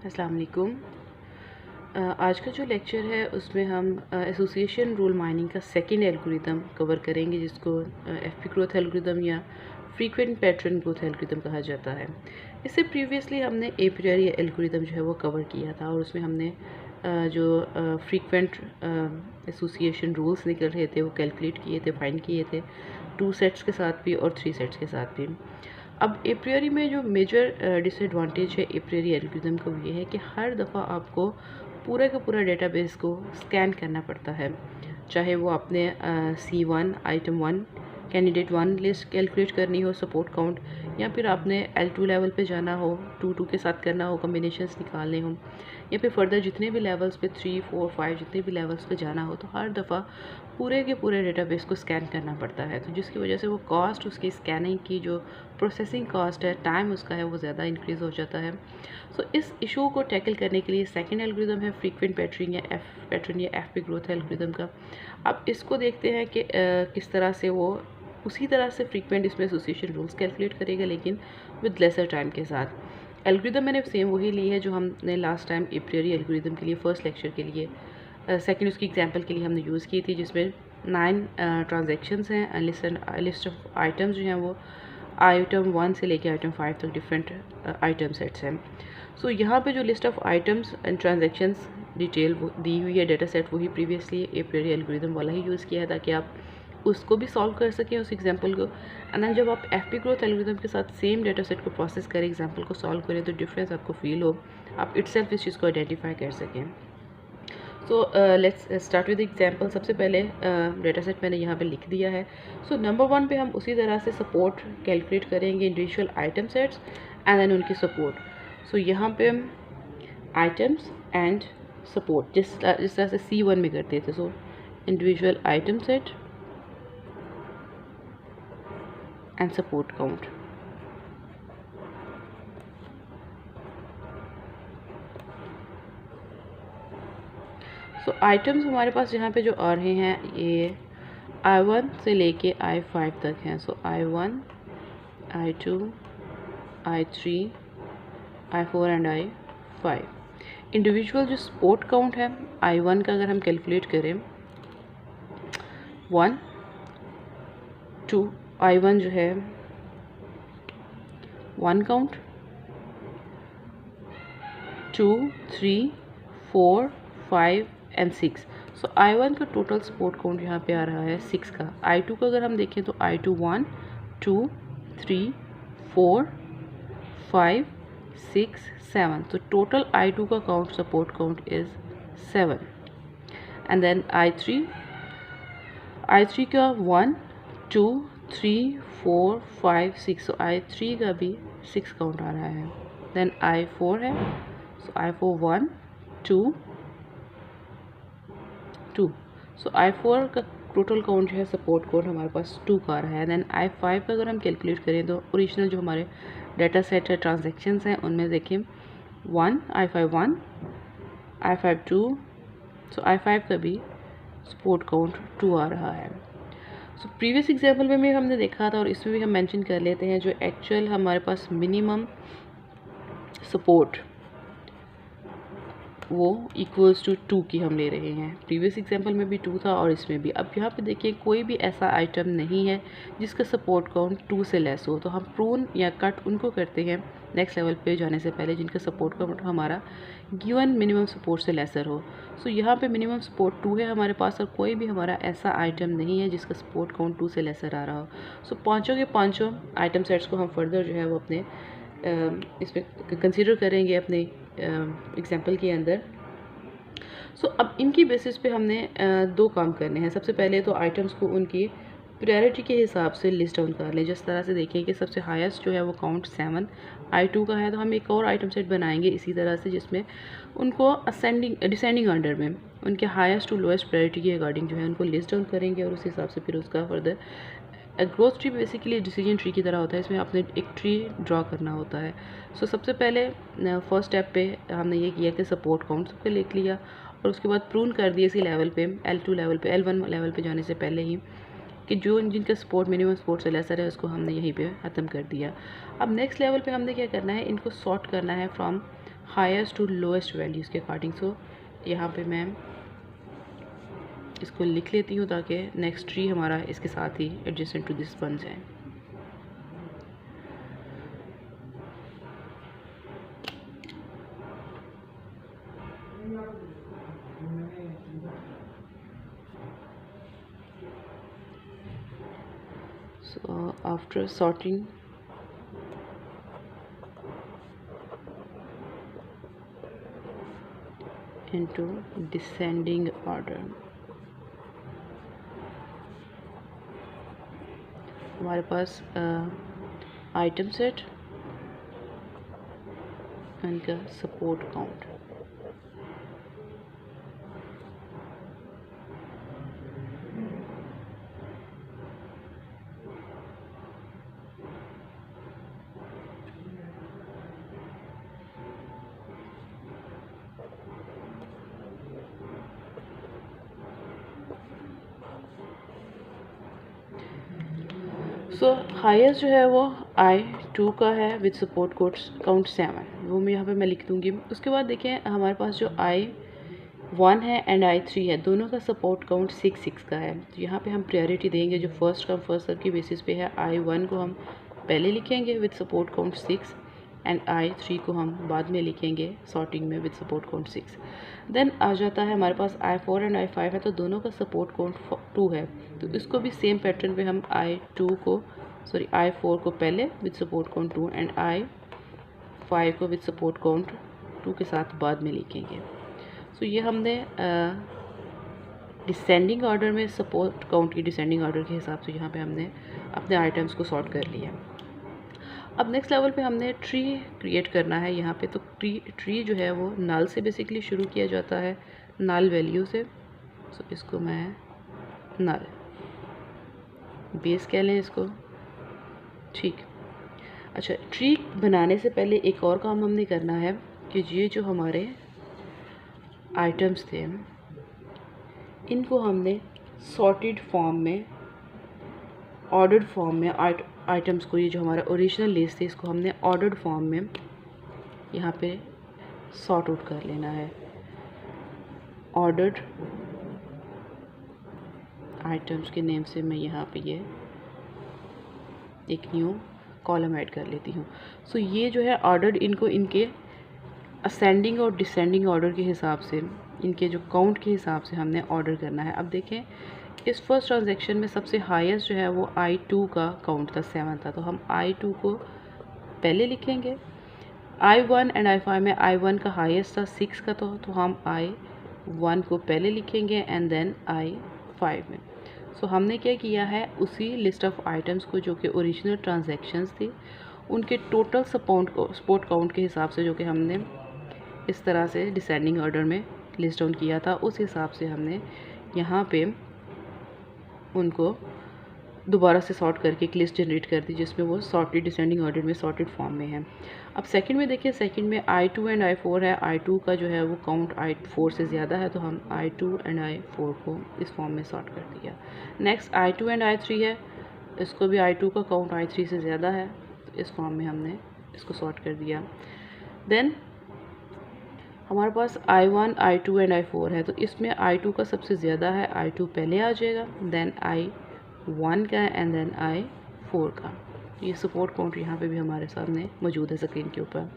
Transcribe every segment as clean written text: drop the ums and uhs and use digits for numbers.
अस्सलाम वालेकुम। आज का जो लेक्चर है उसमें हम एसोसिएशन रूल माइनिंग का सेकंड एल्गोरिदम कवर करेंगे, जिसको एफपी ग्रोथ एल्गोरिदम या फ्रीक्वेंट पैटर्न ग्रोथ एल्गोरिदम कहा जाता है। इससे प्रीवियसली हमने एपियरी एल्गोरिदम जो है वो कवर किया था और उसमें हमने जो फ्रीक्वेंट एसोसिएशन रूल्स निकल रहे थे वो कैलकुलेट किए थे, फाइंड किए थे 2 सेट्स के साथ भी और 3 सेट्स के साथ भी। अब एप्रियरी में जो मेजर डिसएडवांटेज है एप्रियरी एल्गोरिदम को ये है कि हर दफ़ा आपको पूरा का पूरा डेटाबेस को स्कैन करना पड़ता है, चाहे वो आपने C1 item 1 candidate 1 list calculate करनी हो सपोर्ट काउंट, या फिर आपने L2 लेवल पे जाना हो, 2 के साथ करना हो, कम्बिनेशंस निकालने हो, या फिर फर्दर जितने भी लेवल्स पे 3, 4, 5 जितने भी लेवल्स पे जाना हो, तो हर दफ़ा पूरे के पूरे डेटाबेस को स्कैन करना पड़ता है। तो जिसकी वजह से वो कॉस्ट, उसकी स्कैनिंग की जो प्रोसेसिंग कॉस्ट है, टाइम उसका है, वो ज़्यादा इंक्रीज़ हो जाता है। सो इस इशू को टैकल करने के लिए सेकंड एल्गोरिदम है फ्रीक्वेंट पैटर्न या एफपी ग्रोथ एल्गोरिदम का। अब इसको देखते हैं कि किस तरह से वो उसी तरह से फ्रीक्वेंट इसमें एसोसिएशन रूल्स कैलकुलेट करेगा, लेकिन विद लेसर टाइम के साथ। एल्गोरिदम मैंने सेम वही ली है जो हमने लास्ट टाइम एप्रियरी एल्गोरिदम के लिए फर्स्ट लेक्चर के लिए सेकंड उसकी एग्जांपल के लिए हमने यूज़ की थी, जिसमें 9 ट्रांजैक्शंस हैं, लिस्ट ऑफ आइटम्स जो हैं वो आइटम 1 से लेके आइटम 5 तक डिफरेंट आइटम सेट्स हैं। सो यहाँ पे जो list of items and transactions detail वो दी हुई है, डेटा सेट वही प्रीवियसली एप्रियरी एल्गोरिदम वाला ही यूज़ किया है, ताकि आप उसको भी सॉल्व कर सकें उस एग्जांपल को। एंड देन जब आप एफपी ग्रोथ एल्गोरिदम के साथ सेम डेटा सेट को प्रोसेस करें, एग्जांपल को सॉल्व करें, तो डिफरेंस आपको फील हो, आप इटसेल्फ इस चीज़ को आइडेंटिफाई कर सकें। So let's start with example. सबसे पहले डेटा सेट मैंने यहाँ पे लिख दिया है। सो नंबर 1 पे हम उसी तरह से सपोर्ट कैलकुलेट करेंगे, individual item sets and then उनकी सपोर्ट। सो यहाँ पे हम आइटम्स एंड सपोर्ट जिस तरह से C1 में करते थे, so individual item set and support count. So items हमारे पास यहाँ पे जो आ रहे हैं ये I1 से लेके I5 तक हैं। सो I1, I2, I3, I4 and I5। Individual जो सपोर्ट काउंट है I1 का अगर हम कैलकुलेट करें 1, 2, I1 जो है 1 काउंट, 2, 3, 4, 5 एंड 6। सो I1 का टोटल सपोर्ट काउंट यहाँ पे आ रहा है 6 का। I2 का अगर हम देखें तो I2 1, 2, 3, 4, 5, 6, 7। तो टोटल I2 का count support count is 7। And then I3 का 1, 2, 3, 4, 5, 6। सो I3 का भी 6 काउंट आ रहा है। देन I4 है, सो I4 1, 2, 2। सो I4 का टोटल काउंट जो है सपोर्ट काउंट हमारे पास 2 का आ रहा है। देन I5 का अगर हम कैलकुलेट करें तो ओरिजिनल जो हमारे डाटा सेट है, ट्रांजैक्शंस हैं, उनमें देखें 1, I5 1, I5 2। सो I5 का भी सपोर्ट काउंट 2 आ रहा है। सो प्रीवियस एग्जाम्पल में भी हमने देखा था और इसमें भी हम मेंशन कर लेते हैं, जो एक्चुअल हमारे पास मिनिमम सपोर्ट वो इक्वल्स टू 2 की हम ले रहे हैं। प्रीवियस एग्जांपल में भी 2 था और इसमें भी। अब यहाँ पे देखिए कोई भी ऐसा आइटम नहीं है जिसका सपोर्ट काउंट 2 से लेस हो, तो हम प्रून या कट उनको करते हैं नेक्स्ट लेवल पे जाने से पहले जिनका सपोर्ट काउंट हमारा गिवन मिनिमम सपोर्ट से लेसर हो। सो यहाँ पे मिनिमम सपोर्ट 2 है हमारे पास और कोई भी हमारा ऐसा आइटम नहीं है जिसका सपोर्ट काउंट 2 से लेसर आ रहा हो। सो पाँचों के पाँचों आइटम सेट्स को हम फर्दर जो है वो अपने इसमें कंसिडर करेंगे अपने एग्जाम्पल के अंदर। सो अब इनकी बेसिस पे हमने 2 काम करने हैं। सबसे पहले तो आइटम्स को उनकी प्रायोरिटी के हिसाब से लिस्ट डाउन कर लें। जिस तरह से देखें कि सबसे हाईएस्ट जो है वो काउंट 7 I2 का है, तो हम एक और आइटम सेट बनाएंगे इसी तरह से, जिसमें उनको असेंडिंग डिसेंडिंग ऑर्डर में उनके हाईएस्ट टू लोएस्ट प्रायोरिटी के अकॉर्डिंग जो है उनको लिस्ट डाउन करेंगे और उस हिसाब से फिर उसका further growth tree basically decision tree की तरह होता है। इसमें आपने एक ट्री ड्रॉ करना होता है। सो सबसे पहले फर्स्ट स्टेप पे हमने ये किया कि सपोर्ट काउंट सबको लिख लिया और उसके बाद प्रून कर दिए इसी लेवल पे L2 लेवल पे, L1 लेवल पे जाने से पहले ही, कि जो जिनका सपोर्ट मिनिमम सपोर्ट से लेसर है उसको हमने यहीं पे ख़त्म कर दिया। अब नेक्स्ट लेवल पे हमने क्या करना है, इनको सॉर्ट करना है from highest to lowest values के अकॉर्डिंग। सो यहाँ पे मैं इसको लिख लेती हूँ ताकि नेक्स्ट ट्री हमारा इसके साथ ही एडजेसेंट टू दिस बन जाए। So after sorting into descending order, हमारे पास आइटम सेट, इनका सपोर्ट काउंट। सो हाईएस्ट जो है वो I2 का है विद सपोर्ट काउंट 7, वो मैं यहाँ पे मैं लिख दूँगी। उसके बाद देखें हमारे पास जो I1 है एंड I3 है, दोनों का सपोर्ट काउंट 6 का है। तो यहाँ पे हम प्रायोरिटी देंगे जो फर्स्ट कम फर्स्ट सर्व की बेसिस पे है। I1 को हम पहले लिखेंगे with support count 6 and I3 को हम बाद में लिखेंगे सॉर्टिंग में विद सपोर्ट काउंट 6। देन आ जाता है हमारे पास I4 एंड I5 है, तो दोनों का सपोर्ट काउंट 2 है। तो इसको भी सेम पैटर्न पे हम I4 को पहले with support count 2 and I5 को विद सपोर्ट काउंट 2 के साथ बाद में लिखेंगे। सो ये हमने डिसेंडिंग ऑर्डर में सपोर्ट काउंट की डिसेंडिंग ऑर्डर के हिसाब से यहाँ पे हमने अपने आइटम्स को सॉर्ट कर लिया। अब नेक्स्ट लेवल पे हमने ट्री क्रिएट करना है यहाँ पे। तो ट्री जो है वो नल से बेसिकली शुरू किया जाता है, नल वैल्यू से। सो इसको मैं नल बेस कह लें इसको, ठीक। अच्छा, ट्री बनाने से पहले एक और काम हमने करना है कि ये जो हमारे आइटम्स थे इनको हमने सॉर्टेड फॉर्म में, ऑर्डर्ड फॉर्म में आइटम्स को, ये जो हमारा ओरिजिनल लिस्ट है इसको हमने ऑर्डर्ड फॉर्म में यहाँ पे सॉर्ट आउट कर लेना है। ऑर्डर्ड आइटम्स के नेम से मैं यहाँ पे ये एक न्यू कॉलम ऐड कर लेती हूँ। सो ये जो है ऑर्डर्ड, इनको इनके असेंडिंग और डिसेंडिंग ऑर्डर के हिसाब से, इनके जो काउंट के हिसाब से हमने ऑर्डर करना है। अब देखें इस फर्स्ट ट्रांजैक्शन में सबसे हाईएस्ट जो है वो I2 का काउंट था, 7 था। तो हम I2 को पहले लिखेंगे। I1 एंड I5 में I1 का हाईएस्ट था 6 का, तो हम I1 को पहले लिखेंगे एंड देन I5 में। सो हमने क्या किया है, उसी लिस्ट ऑफ आइटम्स को जो कि ओरिजिनल ट्रांजैक्शंस थी उनके टोटल सपोर्ट काउंट के हिसाब से, जो कि हमने इस तरह से डिसेंडिंग ऑर्डर में लिस्ट डाउन किया था, उस हिसाब से हमने यहाँ पे उनको दोबारा से सॉर्ट करके एक लिस्ट जनरेट कर दी जिसमें वो सॉर्टेड डिसेंडिंग ऑर्डर में सॉर्टेड फॉर्म में है। अब सेकंड में देखिए, सेकंड में I2 एंड I4 है। I2 का जो है वो काउंट I4 से ज़्यादा है, तो हम I2 एंड I4 को इस फॉर्म में सॉर्ट कर दिया। नेक्स्ट I2 एंड I3 है, इसको भी I2 का काउंट I3 से ज़्यादा है, तो इस फॉर्म में हमने इसको सॉर्ट कर दिया। देन हमारे पास I1, I2 एंड I4 है, तो इसमें I2 का सबसे ज़्यादा है, I2 पहले आ जाएगा, देन I1 का एंड देन I4 का। ये सपोर्ट काउंट यहाँ पे भी हमारे सामने मौजूद है स्क्रीन के ऊपर।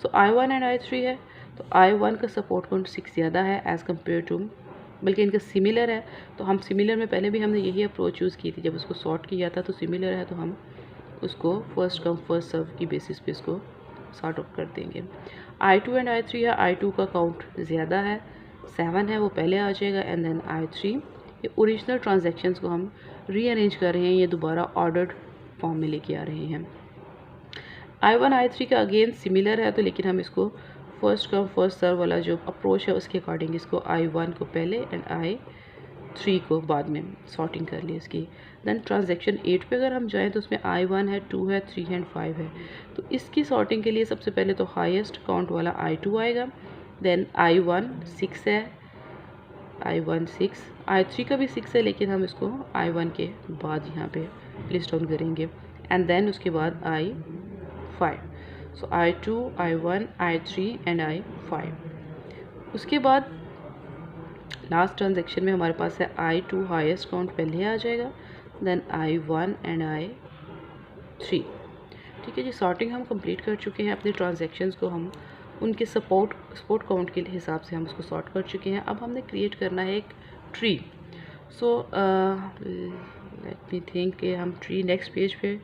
सो I1 एंड I3 है, तो I1 का सपोर्ट काउंट 6 ज़्यादा है एज़ कम्पेयर टू, बल्कि इनका सिमिलर है। तो हम सिमिलर में पहले भी हमने यही अप्रोच यूज़ की थी, जब उसको सॉर्ट किया था तो सिमिलर है, तो हम उसको फर्स्ट कम फर्स्ट सर्व की बेसिस पे इसको सॉर्ट आउट कर देंगे। I2 एंड I3 है, I2 का काउंट ज़्यादा है, 7 है, वो पहले आ जाएगा एंड देन I3। ये ओरिजिनल ट्रांजैक्शंस को हम रीअरेंज कर रहे हैं, ये दोबारा ऑर्डर्ड फॉर्म में लेके आ रहे हैं। I1 I3 का अगेन सिमिलर है, तो लेकिन हम इसको फर्स्ट कम फर्स्ट सर्व वाला जो अप्रोच है उसके अकॉर्डिंग इसको I1 को पहले एंड I3 को बाद में सॉर्टिंग कर ली इसकी। देन ट्रांजैक्शन 8 पे अगर हम जाएँ तो उसमें I1 है, 2 है, 3 एंड 5 है। तो इसकी सॉर्टिंग के लिए सबसे पहले तो हाईएस्ट काउंट वाला I2 आएगा, देन I1 6 है, I1 6, I3 का भी 6 है, लेकिन हम इसको I1 के बाद यहाँ पे लिस्ट डाउन करेंगे एंड देन उसके बाद I5। So I2, I1, I3 and I5। उसके बाद लास्ट ट्रांजेक्शन में हमारे पास है I2 हाईएस्ट काउंट पहले आ जाएगा, देन I1 एंड I3। ठीक है जी, सॉर्टिंग हम कंप्लीट कर चुके हैं। अपने ट्रांजेक्शन्स को हम उनके सपोर्ट काउंट के हिसाब से हम उसको सॉर्ट कर चुके हैं। अब हमने क्रिएट करना है एक tree. So let me think कि हम ट्री नेक्स्ट पेज पे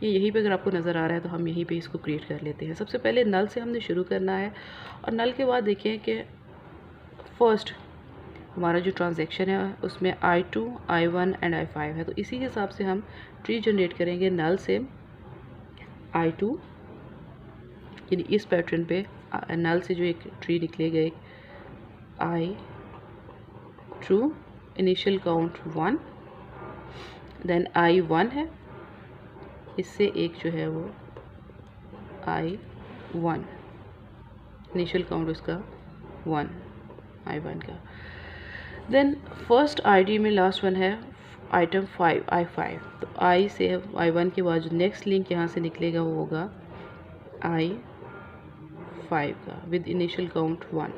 यहीं पे अगर आपको नज़र आ रहा है तो हम यहीं पे इसको क्रिएट कर लेते हैं। सबसे पहले नल से हमने शुरू करना है और नल के बाद देखें कि फर्स्ट हमारा जो ट्रांजैक्शन है उसमें I2, I1 एंड I5 है। तो इसी हिसाब से हम ट्री जनरेट करेंगे। नल से I2 यानी इस पैटर्न पे नल से जो एक ट्री निकलेगा, एक I2 initial count 1, then I1 है, इससे एक जो है वो I1 इनिशियल काउंट उसका 1 I1 का। देन फर्स्ट ID में लास्ट वन है आइटम 5 I5। तो I से I1 के बाद जो नेक्स्ट लिंक यहाँ से निकलेगा वो होगा I5 का विद इनिशियल काउंट 1।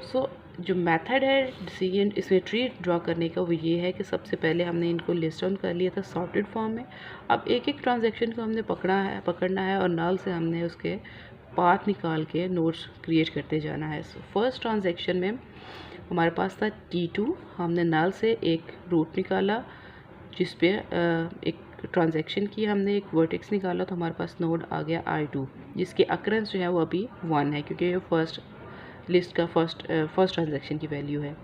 सो जो मेथड है डिसीजन इसमें ट्री ड्रॉ करने का वो ये है कि सबसे पहले हमने इनको लिस्ट डाउन कर लिया था सॉर्टेड फॉर्म में। अब एक एक ट्रांजैक्शन को हमने पकड़ना है और नल से हमने उसके पाथ निकाल के नोट्स क्रिएट करते जाना है। सो फर्स्ट ट्रांजैक्शन में हमारे पास था T2। हमने नल से एक रूट निकाला जिस पे एक ट्रांजैक्शन की, हमने एक वर्टेक्स निकाला तो हमारे पास नोड आ गया I2 जिसकी अकरेंस जो है वो अभी 1 है क्योंकि ये फर्स्ट लिस्ट का फर्स्ट ट्रांजैक्शन की वैल्यू है।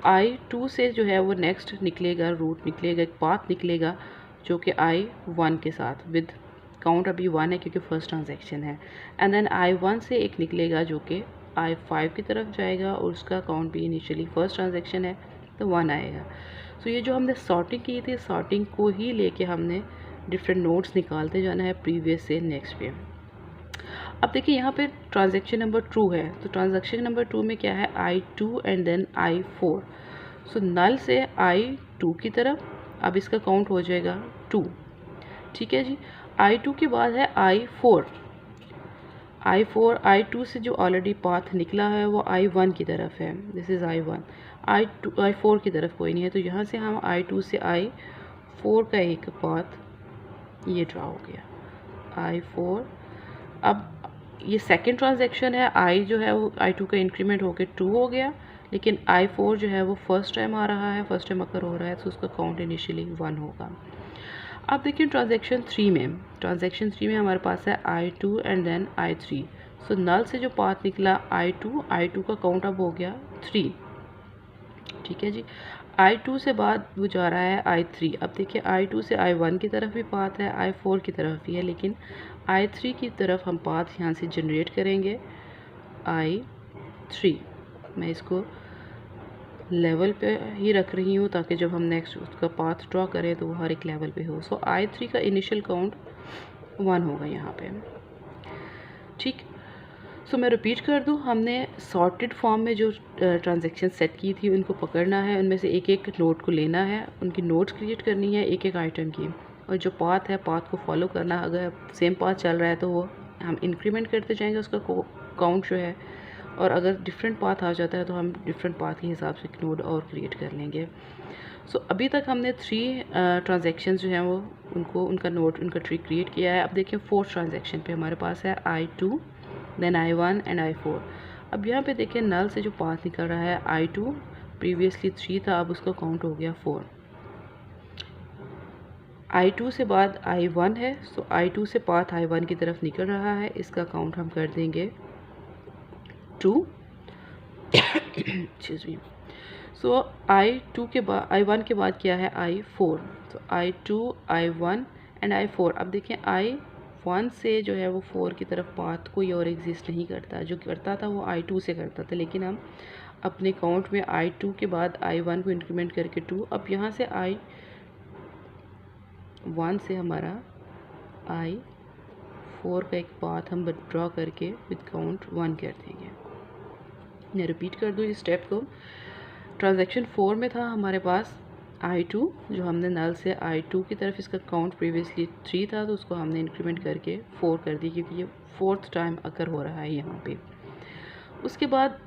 I2 से जो है वो नेक्स्ट निकलेगा, रूट निकलेगा, एक पाथ निकलेगा जो कि I1 के साथ विद काउंट अभी 1 है क्योंकि फर्स्ट ट्रांजैक्शन है। एंड देन I1 से एक निकलेगा जो कि I5 की तरफ जाएगा और उसका काउंट भी इनिशियली फर्स्ट ट्रांजैक्शन है तो 1 आएगा। सो ये जो हमने सॉर्टिंग की थी, सॉर्टिंग को ही लेके हमने डिफरेंट नोट्स निकालते जाना है प्रीवियस से नेक्स्ट पे। अब देखिए यहाँ पे ट्रांजैक्शन नंबर 2 है, तो ट्रांजैक्शन नंबर 2 में क्या है I2 एंड देन I4। सो नल से I2 की तरफ अब इसका काउंट हो जाएगा 2। ठीक है जी, I2 के बाद है I4। I2 से जो ऑलरेडी पाथ निकला है वो I1 की तरफ है, दिस इज़ I1। I4 की तरफ कोई नहीं है, तो यहाँ से हम I2 से I4 का एक पाथ ये ड्रा हो गया I4। अब ये सेकंड ट्रांजैक्शन है, I जो है वो I2 का इंक्रीमेंट होकर 2 हो गया, लेकिन I4 जो है वो फर्स्ट टाइम आ रहा है, फर्स्ट टाइम अकर हो रहा है तो उसका काउंट इनिशियली 1 होगा। अब देखिए ट्रांजैक्शन 3 में हमारे पास है I2 एंड देन I3। सो नल से जो पाथ निकला I2 का काउंट अब हो गया 3। ठीक है जी, I2 से बाद वो जा रहा है I3। अब देखिए I2 से I1 की तरफ भी पाथ है, I4 की तरफ भी है, लेकिन I3 की तरफ हम पाथ यहाँ से जनरेट करेंगे I3। मैं इसको लेवल पे ही रख रही हूँ ताकि जब हम नेक्स्ट उसका पाथ ड्रॉ करें तो वो हर एक लेवल पे हो। सो I3 का इनिशियल काउंट 1 होगा यहाँ पे। ठीक, सो मैं रिपीट कर दूँ, हमने सॉर्टेड फॉर्म में जो ट्रांजैक्शन सेट की थी उनको पकड़ना है, उनमें से एक एक नोट को लेना है, उनकी नोट्स क्रिएट करनी है एक एक आइटम की, और जो पाथ है पाथ को फॉलो करना। अगर सेम पाथ चल रहा है तो वो हम इंक्रीमेंट करते जाएंगे उसका काउंट जो है, और अगर डिफरेंट पाथ आ जाता है तो हम डिफरेंट पाथ के हिसाब से एक नोड और क्रिएट कर लेंगे। सो अभी तक हमने 3 ट्रांजैक्शंस जो हैं वो उनका ट्री क्रिएट किया है। अब देखिए फोर्थ ट्रांजैक्शन पे हमारे पास है I2 then I1 and I4। अब यहाँ पे देखिए नल से जो पाथ निकल रहा है I2 प्रीवियसली 3 था, अब उसका काउंट हो गया 4। I2 से बाद I1 है, सो I2 से पाथ I1 की तरफ निकल रहा है, इसका काउंट हम कर देंगे 2। Excuse me. सो I1 के बाद क्या है I4। तो I2 I1 एंड I4। अब देखिए I1 से जो है वो 4 की तरफ पाथ कोई और एग्जिस्ट नहीं करता, जो करता था वो I2 से करता था, लेकिन हम अपने काउंट में I2 के बाद I1 को इंक्रीमेंट करके 2। अब यहाँ से I1 से हमारा I4 का एक पाथ हम ड्रॉ करके विद काउंट 1 कर देंगे। मैं रिपीट कर दूँ इस स्टेप को। ट्रांजैक्शन 4 में था हमारे पास I2 जो हमने नल से I2 की तरफ इसका काउंट प्रीवियसली 3 था तो उसको हमने इंक्रीमेंट करके 4 कर दी क्योंकि ये 4th टाइम अकर हो रहा है यहाँ पे। उसके बाद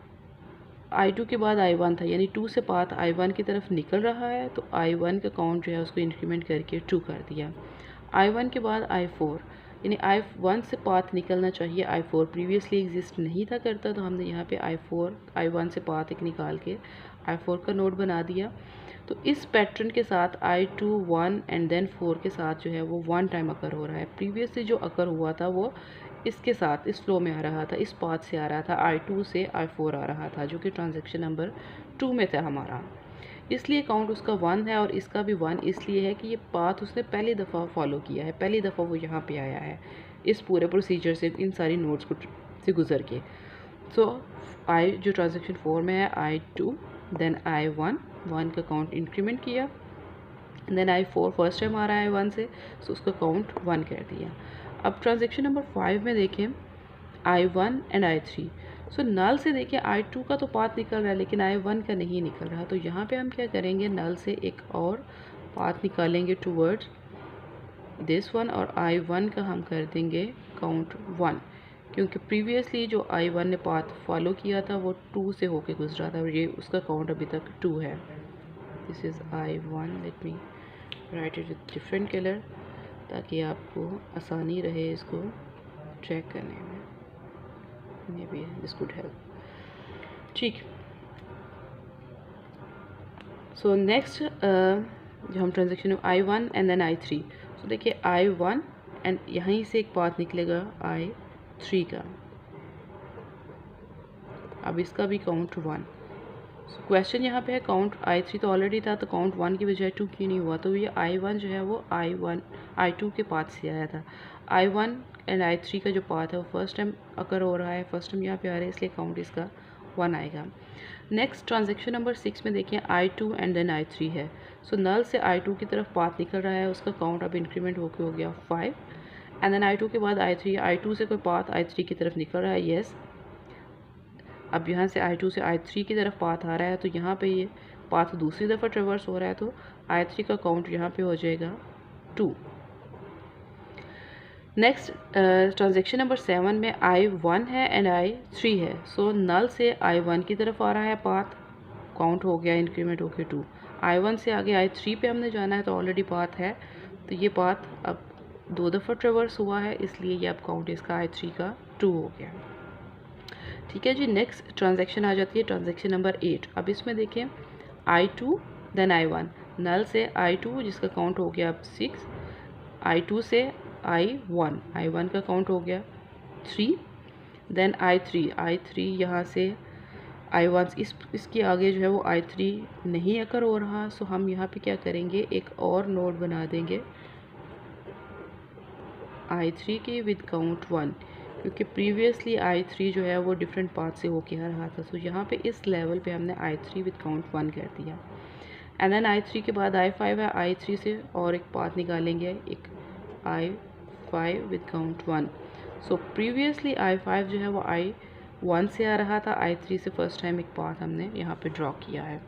I2 के बाद I1 था, यानी 2 से पाथ I1 की तरफ निकल रहा है तो I1 का काउंट जो है उसको इंक्रीमेंट करके 2 कर दिया। I1 के बाद I4, यानी I1 से पाथ निकलना चाहिए I4 प्रीवियसली एग्जिस्ट नहीं था करता तो हमने यहाँ पे I1 से पाथ एक निकाल के I4 का नोड बना दिया। तो इस पैटर्न के साथ I2 1 एंड देन 4 के साथ जो है वो 1 टाइम अकर हो रहा है। प्रीवियसली जो अकर हुआ था वो इसके साथ इस फ्लो में आ रहा था, इस पाथ से आ रहा था, I2 से I4 आ रहा था जो कि ट्रांजैक्शन नंबर 2 में था हमारा। इसलिए काउंट उसका 1 है और इसका भी 1 इसलिए है कि ये पाथ उसने पहली दफ़ा फॉलो किया है, पहली दफ़ा वो यहाँ पे आया है इस पूरे प्रोसीजर से, इन सारी नोट्स को से गुजर के। सो I जो ट्रांजैक्शन 4 में है I2 देन I1, 1 का काउंट इंक्रीमेंट किया, देन I4 फर्स्ट टाइम आ रहा है 1 से, सो उसका काउंट 1 कर दिया। अब ट्रांजैक्शन नंबर 5 में देखें I1 एंड I3। सो नल से देखिए I2 का तो पाथ निकल रहा है लेकिन I1 का नहीं निकल रहा, तो यहाँ पे हम क्या करेंगे, नल से एक और पाथ निकालेंगे टूवर्ड्स दिस वन और I1 का हम कर देंगे काउंट 1 क्योंकि प्रीवियसली जो I1 ने पाथ फॉलो किया था वो 2 से होके गुजरा था और ये उसका काउंट अभी तक 2 है। This is I1, let me right it with different colour ताकि आपको आसानी रहे इसको ट्रैक करने में, may be this could help. ठीक, सो नेक्स्ट जो हम transaction I1 and then I3। सो देखिए I1 एंड यहीं से एक पाथ निकलेगा I3 का, अब इसका भी काउंट 1। सो क्वेश्चन यहाँ पे है काउंट I3 तो ऑलरेडी था तो काउंट 1 की बजाय 2 क्यों नहीं हुआ, तो ये I1 जो है वो I2 के पाथ से आया था। I1 एंड I3 का जो पाथ है वो फर्स्ट टाइम अकर हो रहा है, फर्स्ट टाइम यहाँ पे आ रहा है इसलिए काउंट इसका 1 आएगा। नेक्स्ट ट्रांजेक्शन नंबर 6 में देखिए I2 एंड देन I3 है। सो नल से I2 की तरफ पाथ निकल रहा है, उसका काउंट अब इंक्रीमेंट होके हो गया 5 एंड देन I2 के बाद I3, I2 से कोई पाथ I3 की तरफ निकल रहा है, येस। अब यहाँ से I2 से I3 की तरफ पाथ आ रहा है तो यहाँ पे ये पाथ दूसरी दफ़ा ट्रेवर्स हो रहा है तो I3 का काउंट यहाँ पे हो जाएगा 2। नेक्स्ट ट्रांजेक्शन नंबर 7 में I1 है एंड I3 है। सो नल से I1 की तरफ आ रहा है पाथ, काउंट हो गया इंक्रीमेंट होके 2। I1 से आगे I3 पे हमने जाना है तो ऑलरेडी पाथ है तो ये पाथ अब 2 दफ़ा ट्रेवर्स हुआ है इसलिए ये अब काउंट इसका I3 का 2 हो गया। ठीक है जी, नेक्स्ट ट्रांजैक्शन आ जाती है ट्रांजैक्शन नंबर 8। अब इसमें देखें I2 देन I1, नल से I2 जिसका काउंट हो गया अब 6, I2 से I1 का काउंट हो गया 3, देन I3 यहाँ से I1 इसके आगे जो है वो I3 नहीं अकर हो रहा, सो हम यहाँ पे क्या करेंगे, एक और नोड बना देंगे I3 के विद काउंट 1 क्योंकि प्रीवियसली I3 जो है वो डिफरेंट पाथ से होके आ रहा था। सो यहाँ पे इस लेवल पे हमने I3 विद काउंट 1 कर दिया एंड देन I3 के बाद I5 है, I3 से और एक पाथ निकालेंगे, एक I5 with count 1। So previously I5 जो है वो I1 से आ रहा था, I3 से फर्स्ट टाइम एक पाथ हमने यहाँ पे ड्रॉ किया है।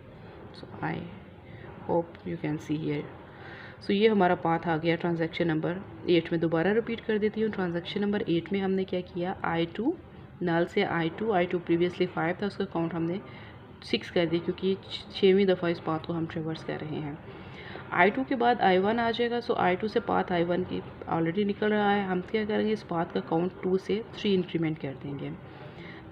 So I hope you can see here. So ये हमारा पाथ आ गया ट्रांजैक्शन नंबर 8 में। दोबारा रिपीट कर देती हूँ, ट्रांजैक्शन नंबर 8 में हमने क्या किया, I2 नल से I2 प्रीवियसली 5 था उसका काउंट हमने 6 कर दिया क्योंकि 6वीं दफ़ा इस पाथ को हम ट्रेवर्स कर रहे हैं। I2 के बाद I1 आ जाएगा, सो I2 से पाथ I1 की ऑलरेडी निकल रहा है, हम क्या करेंगे इस पाथ का काउंट 2 से 3 इंक्रीमेंट कर देंगे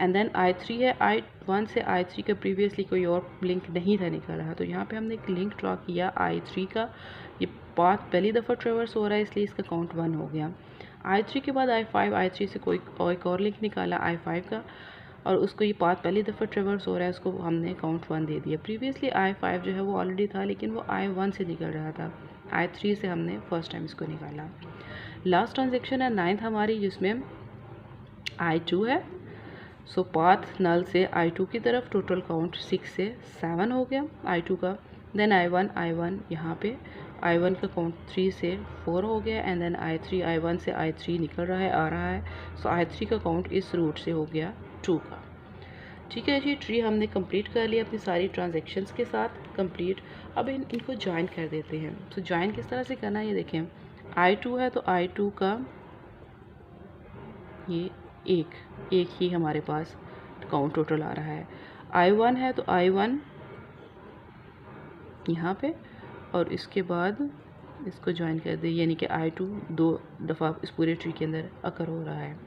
एंड देन I3 है, I1 से I3 का प्रीवियसली कोई और लिंक नहीं था निकल रहा तो यहाँ पे हमने एक लिंक ड्रॉ किया I3 का, ये पाथ पहली दफ़ा ट्रेवर्स हो रहा है इसलिए इसका काउंट 1 हो गया। I3 के बाद I3 से कोई एक और लिंक निकाला I5 का और उसको ये पाथ पहली दफ़ा ट्रेवर्स हो रहा है, उसको हमने काउंट 1 दे दिया। प्रीवियसली I5 जो है वो ऑलरेडी था लेकिन वो I1 से निकल रहा था, I3 से हमने फर्स्ट टाइम इसको निकाला। लास्ट ट्रांजेक्शन है 9th हमारी जिसमें I2 है। सो पाथ नल से I2 की तरफ टोटल काउंट 6 से 7 हो गया I2 का, देन I1 यहाँ पे I1 का काउंट 3 से 4 हो गया एंड देन I1 से I3 निकल रहा है आ रहा है, सो I3 का काउंट इस रूट से हो गया 2 का। ठीक है जी, ट्री हमने कंप्लीट कर लिया अपनी सारी ट्रांजेक्शन्स के साथ कंप्लीट। अब इनको ज्वाइन कर देते हैं। तो ज्वाइन किस तरह से करना है ये देखें। I2 है तो I2 का ये एक ही हमारे पास काउंट टोटल आ रहा है। I1 है तो I1 यहाँ पे और इसके बाद इसको ज्वाइन कर दे, यानी कि I2 दो दफ़ा इस पूरे ट्री के अंदर अकर हो रहा है।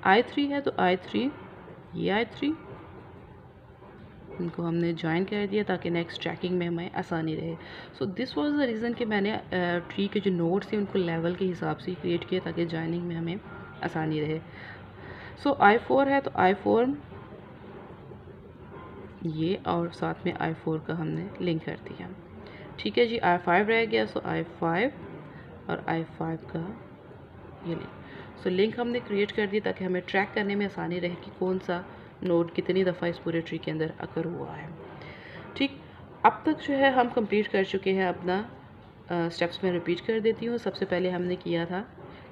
I3 है तो I3 ये I3 इनको हमने ज्वाइन कर दिया ताकि नेक्स्ट ट्रैकिंग में हमें आसानी रहे। So this was the reason कि मैंने ट्री के जो नोड्स थे उनको लेवल के हिसाब से क्रिएट किया ताकि ज्वाइनिंग में हमें आसानी रहे। सो I4 है तो I4 ये और साथ में I4 का हमने लिंक कर दिया। ठीक है जी, I5 रह गया। सो I5 और I5 का ये लिंक। सो लिंक हमने क्रिएट कर दी ताकि हमें ट्रैक करने में आसानी रहे कि कौन सा नोड कितनी दफ़ा इस पूरे ट्री के अंदर अकर हुआ है। ठीक, अब तक जो है हम कंप्लीट कर चुके हैं अपना स्टेप्स में रिपीट कर देती हूँ। सबसे पहले हमने किया था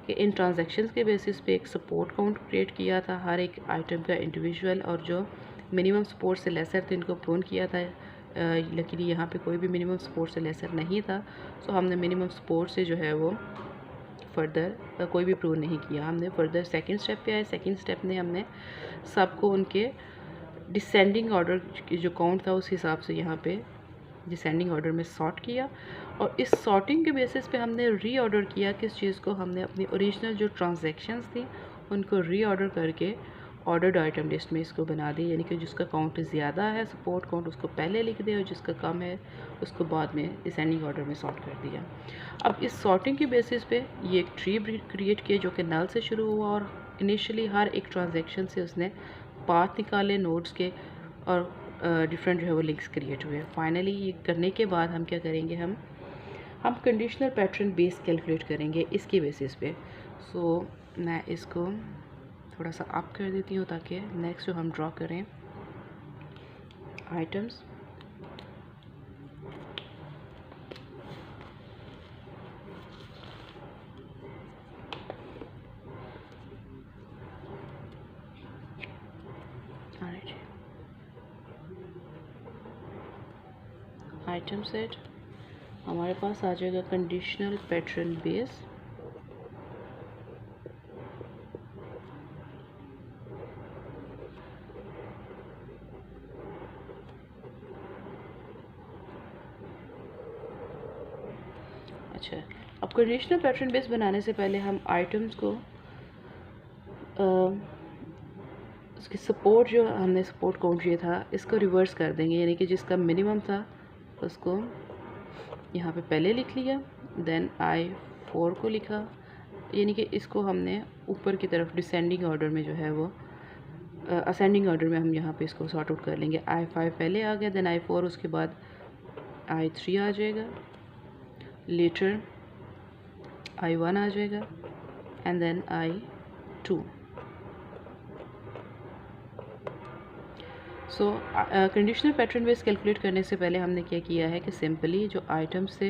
कि इन ट्रांजैक्शंस के बेसिस पे एक सपोर्ट काउंट क्रिएट किया था हर एक आइटम का इंडिविजुअल, और जो मिनिमम सपोर्ट से लेसर थे इनको प्रोन किया था। लेकिन यहाँ पे कोई भी मिनिमम सपोर्ट से लेसर नहीं था, सो हमने मिनिमम सपोर्ट से जो है वो फर्दर कोई भी प्रूव नहीं किया। हमने फर्दर सेकंड स्टेप पे आए। सेकंड स्टेप में हमने सबको उनके डिसेंडिंग ऑर्डर जो काउंट था उस हिसाब से यहाँ पे डिसेंडिंग ऑर्डर में सॉर्ट किया, और इस सॉर्टिंग के बेसिस पे हमने रीऑर्डर किया किस चीज़ को। हमने अपनी ओरिजिनल जो ट्रांजैक्शंस थी उनको रीऑर्डर करके ऑर्डर्ड आइटम लिस्ट में इसको बना दी, यानी कि जिसका काउंट ज़्यादा है सपोर्ट काउंट उसको पहले लिख दे और जिसका कम है उसको बाद में डिसेंडिंग ऑर्डर में सॉर्ट कर दिया। अब इस सॉर्टिंग के बेसिस पे ये एक ट्री क्रिएट किया जो कि नल से शुरू हुआ, और इनिशियली हर एक ट्रांजैक्शन से उसने पाथ निकाले नोड्स के, और डिफरेंट जो है वो लिंक्स क्रिएट हुए। फाइनली ये करने के बाद हम क्या करेंगे, हम कंडीशनल पैटर्न बेस कैलकुलेट करेंगे इसके बेसिस पे। सो मैं इसको थोड़ा सा अप कर देती हूँ ताकि नेक्स्ट जो हम ड्रॉ करें आइटम्स, आइटम सेट हमारे पास आ जाएगा कंडीशनल पैटर्न बेस। अच्छा, अब कंडीशनल पैटर्न बेस बनाने से पहले हम आइटम्स को उसकी सपोर्ट जो हमने सपोर्ट काउंट किया था इसको रिवर्स कर देंगे, यानी कि जिसका मिनिमम था उसको यहाँ पे पहले लिख लिया, देन I4 को लिखा, यानी कि इसको हमने ऊपर की तरफ डिसेंडिंग ऑर्डर में जो है वो असेंडिंग ऑर्डर में हम यहाँ पे इसको सॉर्ट आउट कर लेंगे। I5 पहले आ गया, देन I4, उसके बाद I3 आ जाएगा, लेटर I1 आ जाएगा, and then I2। So conditional pattern base calculate करने से पहले हमने क्या किया है कि सिंपली जो आइटम्स से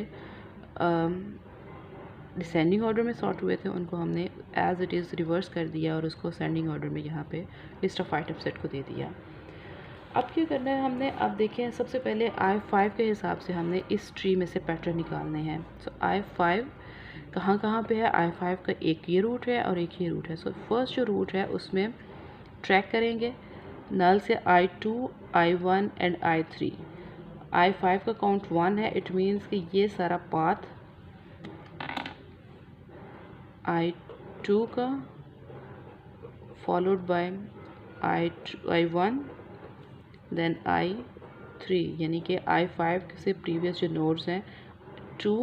डिसेंडिंग ऑर्डर में सॉर्ट हुए थे उनको हमने एज इट इज़ रिवर्स कर दिया और उसको असेंडिंग ऑर्डर में यहाँ पे लिस्ट ऑफ आइटम सेट को दे दिया। अब क्या करना है हमने, अब देखें सबसे पहले I5 के हिसाब से हमने इस ट्री में से पैटर्न निकालने हैं। सो I5 कहाँ कहाँ पे है, I5 का एक ये रूट है और एक ये रूट है। सो फर्स्ट जो रूट है उसमें ट्रैक करेंगे नल से I2, I1 and I3। I5 का काउंट 1 है, इट मीन्स कि ये सारा पाथ I2 का followed by I1 then I3, यानी कि I5 से प्रीवियस जो नोड्स हैं 2,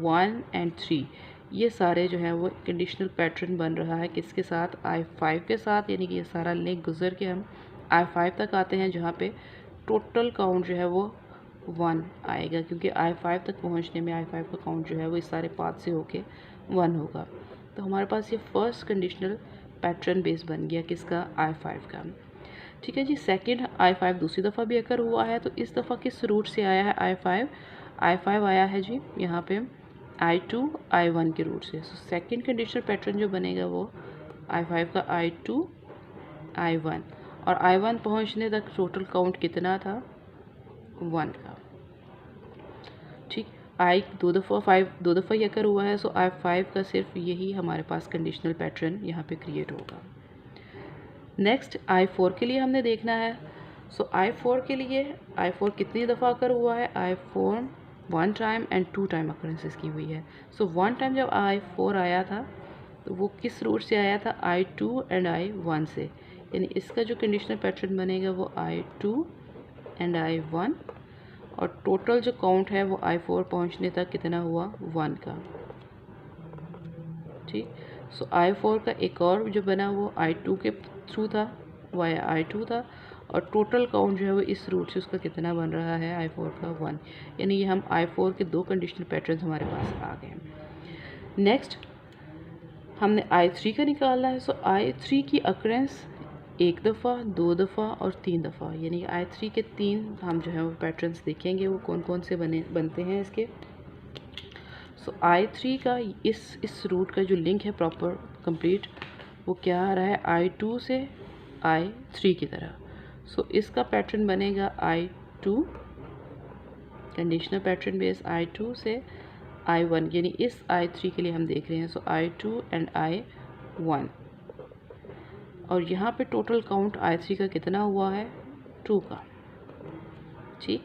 1 एंड 3, ये सारे जो है वो कंडीशनल पैटर्न बन रहा है किसके साथ, I5 के साथ, यानी कि ये सारा लिंक गुजर के हम I5 तक आते हैं जहाँ पे टोटल काउंट जो है वो 1 आएगा, क्योंकि I5 तक पहुँचने में I5 का काउंट जो है वो इस सारे पाथ से होके 1 होगा। तो हमारे पास ये फर्स्ट कंडीशनल पैटर्न बेस बन गया किसका, I5 का। ठीक है जी, सेकंड I5 दूसरी दफ़ा भी अकर हुआ है, तो इस दफ़ा किस रूट से आया है I5 आया है जी यहाँ पे I2, I1 के रूट से। सो सेकंड कंडीशनल पैटर्न जो बनेगा वो I5 का I2, I1, और I1 पहुंचने तक टोटल काउंट कितना था 1 का। ठीक, I दो दफ़ा ही अकर हुआ है, सो I5 का सिर्फ यही हमारे पास कंडीशनल पैटर्न यहाँ पे क्रिएट होगा। नेक्स्ट I4 के लिए हमने देखना है। सो I4 के लिए I4 कितनी दफ़ा अकर हुआ है, I4 1 time and 2 time occurrences की हुई है। सो 1 टाइम जब I4 आया था तो वो किस रूट से आया था, I2 एंड I1 से, यानी इसका जो कंडीशनल पैटर्न बनेगा वो I2 एंड I1, और टोटल जो काउंट है वो I4 पहुंचने तक कितना हुआ 1 का। ठीक, सो I4 का एक और जो बना वो I2 के थ्रू था, वाया I2 था, और टोटल काउंट जो है वो इस रूट से उसका कितना बन रहा है I4 का 1, यानी ये हम I4 के दो कंडीशनल पैटर्न हमारे पास आ गए। नेक्स्ट हमने I3 का निकालना है। सो I3 की अकरेंस एक दफ़ा, 2 दफ़ा और 3 दफ़ा, यानी I3 के 3 हम जो है वो पैटर्न्स देखेंगे वो कौन कौन से बनते हैं इसके। सो I3 का इस रूट का जो लिंक है प्रॉपर कंप्लीट, वो क्या आ रहा है I2 से I3 की तरह। सो इसका पैटर्न बनेगा I2 conditional pattern base I2 से I1, यानी इस I3 के लिए हम देख रहे हैं। सो I2 एंड I1, और यहाँ पे टोटल काउंट I3 का कितना हुआ है 2 का। ठीक,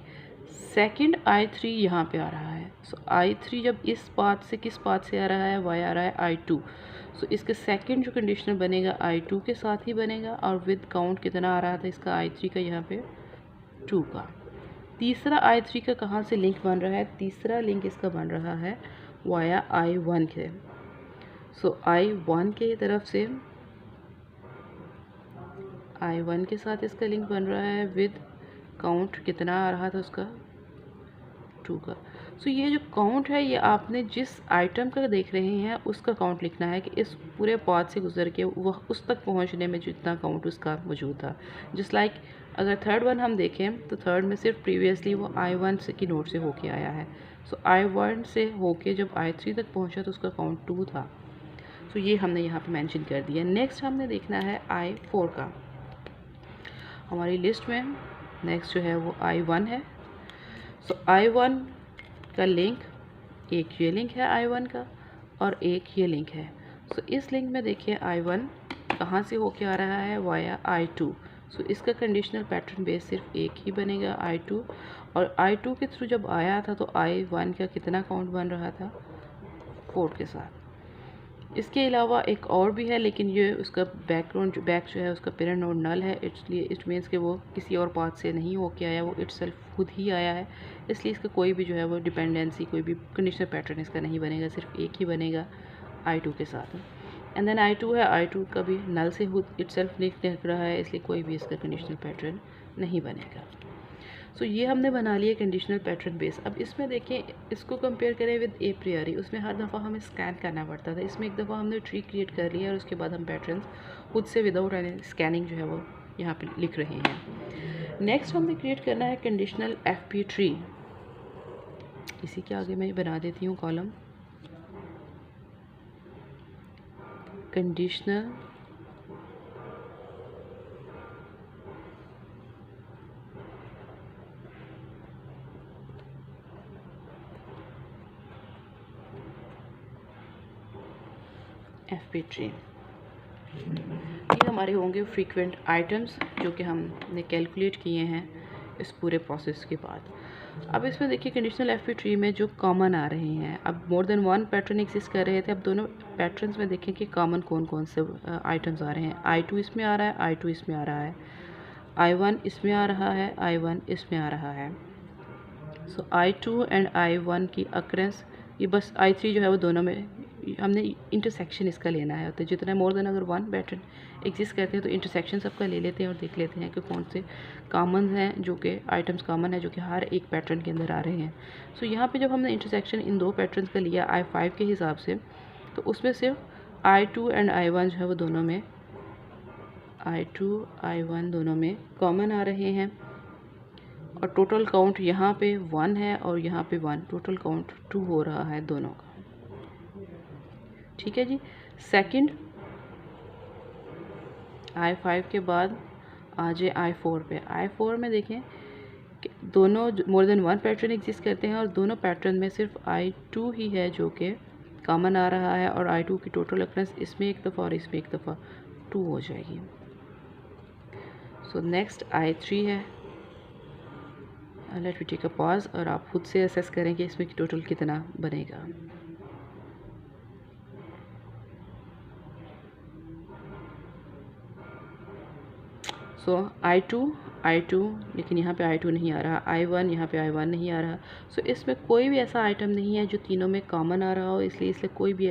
सेकंड I3 यहाँ पे आ रहा है। सो I3 जब इस पाथ से किस पाथ से आ रहा है, वाई आ रहा है I2। सो इसके सेकंड जो कंडीशनल बनेगा I2 के साथ ही बनेगा, और विद काउंट कितना आ रहा था इसका I3 का यहाँ पे 2 का। तीसरा I3 का कहाँ से लिंक बन रहा है, तीसरा लिंक इसका बन रहा है वाया I1 के। सो I1 के तरफ से I1 के साथ इसका लिंक बन रहा है विद काउंट कितना आ रहा था उसका 2 का। सो ये जो काउंट है ये आपने जिस आइटम का देख रहे हैं उसका काउंट लिखना है कि इस पूरे पाथ से गुजर के वह उस तक पहुंचने में जितना काउंट उसका मौजूद था। जस्ट लाइक अगर थर्ड वन हम देखें तो थर्ड में सिर्फ प्रीवियसली वो I1 से की नोट से होके आया है। सो I1 से होके जब I3 तक पहुंचा तो उसका काउंट 2 था। सो ये हमने यहाँ पे मेंशन कर दिया। नेक्स्ट हमने देखना है I4 का। हमारी लिस्ट में नेक्स्ट जो है वो I1 है। सो I1 का लिंक, एक ये लिंक है I1 का और एक ये लिंक है। सो इस लिंक में देखिए I1 कहाँ से होके आ रहा है, वाया I2। सो इसका कंडीशनल पैटर्न बेस सिर्फ एक ही बनेगा I2, और I2 के थ्रू जब आया था तो I1 का कितना काउंट बन रहा था 4 के साथ। इसके अलावा एक और भी है, लेकिन ये उसका बैकग्राउंड बैक जो है उसका पेरेंट नोड नल है, इसलिए इट मीन्स कि वो किसी और पाथ से नहीं होके आया, वो इटसेल्फ खुद ही आया है, इसलिए इसका कोई भी जो है वो डिपेंडेंसी, कोई भी कंडीशनल पैटर्न इसका नहीं बनेगा, सिर्फ एक ही बनेगा I2 के साथ। एंड देन I2 है, I2 का भी नल से खुद इटसेल्फ निकल रहा है, इसलिए कोई भी इसका कंडीशनल पैटर्न नहीं बनेगा। सो ये हमने बना लिया कंडीशनल पैटर्न बेस। अब इसमें देखें, इसको कंपेयर करें विद ए प्रियरी, उसमें हर दफ़ा हमें स्कैन करना पड़ता था। इसमें एक दफ़ा हमने ट्री क्रिएट कर लिया और उसके बाद हम पैटर्न्स खुद से विदाउट एनी स्कैनिंग जो है वो यहाँ पे लिख रहे हैं। नेक्स्ट हमने क्रिएट करना है कंडीशनल FP ट्री। इसी के आगे मैं बना देती हूँ कॉलम कंडीशनल FP ट्री। ये हमारे होंगे फ्रीक्वेंट आइटम्स जो कि हमने कैलकुलेट किए हैं इस पूरे प्रोसेस के बाद। अब इसमें देखिए कंडीशनल FP ट्री में जो कॉमन आ रहे हैं, अब more than one pattern exist कर रहे थे, अब दोनों पैटर्न्स में देखें कि कॉमन कौन कौन से आइटम्स आ रहे हैं। I2 इसमें आ रहा है, I2 इसमें आ रहा है, I1 इसमें आ रहा है, I1 इसमें आ रहा है। सो I2 एंड I1 की अकरेंस, ये बस I3 जो है वो दोनों में हमने इंटरसेक्शन इसका लेना है। तो जितना मोर देन अगर वन पैटर्न एग्जिस्ट करते हैं तो इंटरसेक्शन सबका ले लेते हैं और देख लेते हैं कि कौन से कॉमन हैं, जो कि आइटम्स कॉमन है जो कि हर एक पैटर्न के अंदर आ रहे हैं। सो यहाँ पे जब हमने इंटरसेक्शन इन दो पैटर्न्स का लिया I5 के हिसाब से, तो उसमें सिर्फ I2 एंड I1 जो है वो दोनों में I2 I1 दोनों में कॉमन आ रहे हैं, और टोटल काउंट यहाँ पे 1 है और यहाँ पे 1, टोटल काउंट 2 हो रहा है दोनों का। ठीक है जी। सेकंड I5 के बाद आ जाए I4 पे। I4 में देखें कि दोनों more than one pattern exist करते हैं और दोनों पैटर्न में सिर्फ I2 ही है जो कि कॉमन आ रहा है, और I2 की टोटल अकरेंस इसमें एक दफ़ा और इसमें एक दफ़ा 2 हो जाएगी। सो नेक्स्ट I3 है। Let me take a pause और आप खुद से असेस करें कि इसमें टोटल कितना बनेगा। सो I2 लेकिन यहाँ पे I2 नहीं आ रहा, I1 यहाँ पे I1 नहीं आ रहा। सो इसमें कोई भी ऐसा आइटम नहीं है जो तीनों में कॉमन आ रहा हो, इसलिए कोई भी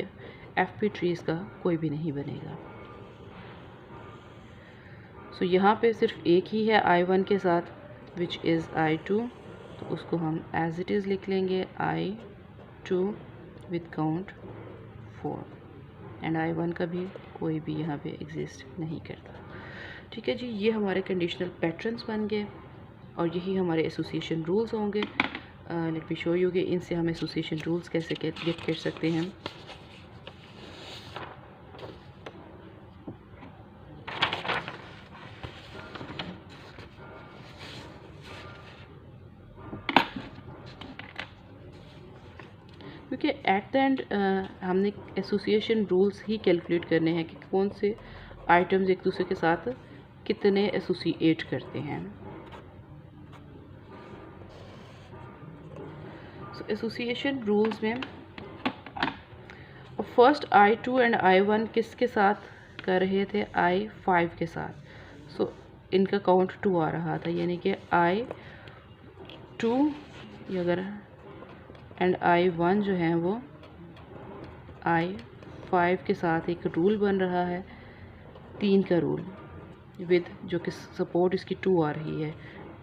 FP ट्रीज़ का कोई भी नहीं बनेगा। सो यहाँ पे सिर्फ एक ही है I1 के साथ विच इज़ I2, तो उसको हम एज इट इज़ लिख लेंगे I2 with count 4 and I1 का भी कोई भी यहाँ पे एग्जिस्ट नहीं करता। ठीक है जी, ये हमारे कंडीशनल पैटर्न्स बन गए और यही हमारे एसोसिएशन रूल्स होंगे। लेट मी शो यू कि इनसे हम एसोसिएशन रूल्स कैसे गेट कर सकते हैं। क्योंकि एट द एंड हमने एसोसिएशन रूल्स ही कैलकुलेट करने हैं कि कौन से आइटम्स एक दूसरे के साथ कितने एसोसिएट करते हैं। सो एसोसिएशन रूल्स में फर्स्ट I2 एंड I1 किसके साथ कर रहे थे? I5 के साथ। सो इनका काउंट 2 आ रहा था, यानी कि I2 अगर एंड I1 जो है वो I5 के साथ एक रूल बन रहा है, 3 का रूल विद जो कि सपोर्ट इसकी 2 आ रही है।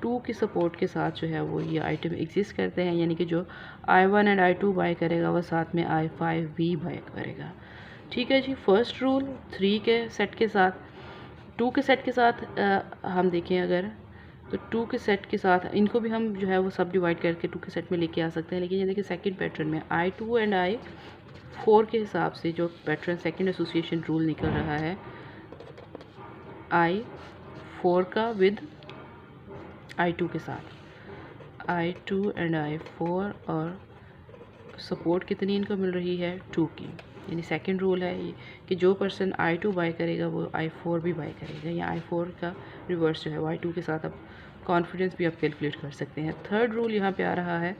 2 की सपोर्ट के साथ जो है वो ये आइटम एग्जिस्ट करते हैं, यानी कि जो I1 एंड I2 बाय करेगा वो साथ में I5 भी बाय करेगा। ठीक है जी। फर्स्ट रूल 3 के सेट के साथ, 2 के सेट के साथ हम देखें अगर तो 2 के सेट के साथ इनको भी हम जो है वो सब डिवाइड करके 2 के सेट में लेके आ सकते हैं। लेकिन ये देखिए सेकंड पैटर्न में I2 एंड I4 के हिसाब से जो पैटर्न सेकंड एसोसिएशन रूल निकल रहा है, I4 का विद I2 के साथ, I2 एंड I4 और सपोर्ट कितनी इनको मिल रही है? 2 की। यानी सेकंड रूल है ये कि जो पर्सन I2 बाय करेगा वो I4 भी बाय करेगा, या I4 का रिवर्स जो है वो I2 के साथ अब कॉन्फिडेंस भी आप कैलकुलेट कर सकते हैं। थर्ड रूल यहाँ पे आ रहा है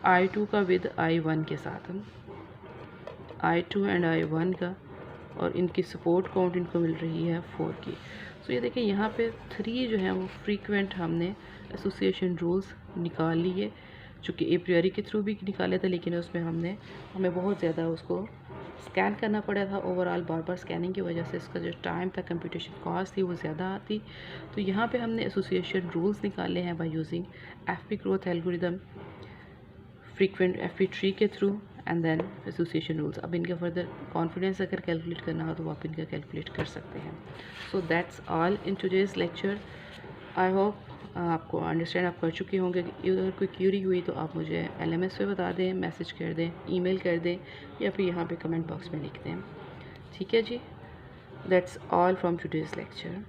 I2 का विद I1 के साथ, I2 एंड I1 का, और इनकी सपोर्ट काउंट इनको मिल रही है 4 की। सो ये देखिए यहाँ पे 3 जो है वो फ्रीक्वेंट हमने एसोसिएशन रूल्स निकाल लिए, जो कि एप्रियरी के थ्रू भी निकाले थे, लेकिन उसमें हमें बहुत ज़्यादा उसको स्कैन करना पड़ा था। ओवरऑल बार बार स्कैनिंग की वजह से इसका जो टाइम था, कंप्यूटेशन कॉस्ट थी, वो ज़्यादा आती। तो यहाँ पे हमने एसोसिएशन रूल्स निकाले हैं by using FP growth algorithm, frequent FP tree के through and then association rules. अब इनका फर्दर कॉन्फिडेंस अगर कैलकुलेट करना हो तो आप इनका कैलकुलेट कर सकते हैं। So that's all in today's lecture. I hope आपको अंडरस्टैंड आप कर चुके होंगे। अगर कोई क्यूरी हुई तो आप मुझे LMS पे बता दें, मैसेज कर दें, ईमेल कर दें, या फिर यहाँ पे कमेंट बॉक्स में लिख दें। ठीक है जी, that's all from today's lecture.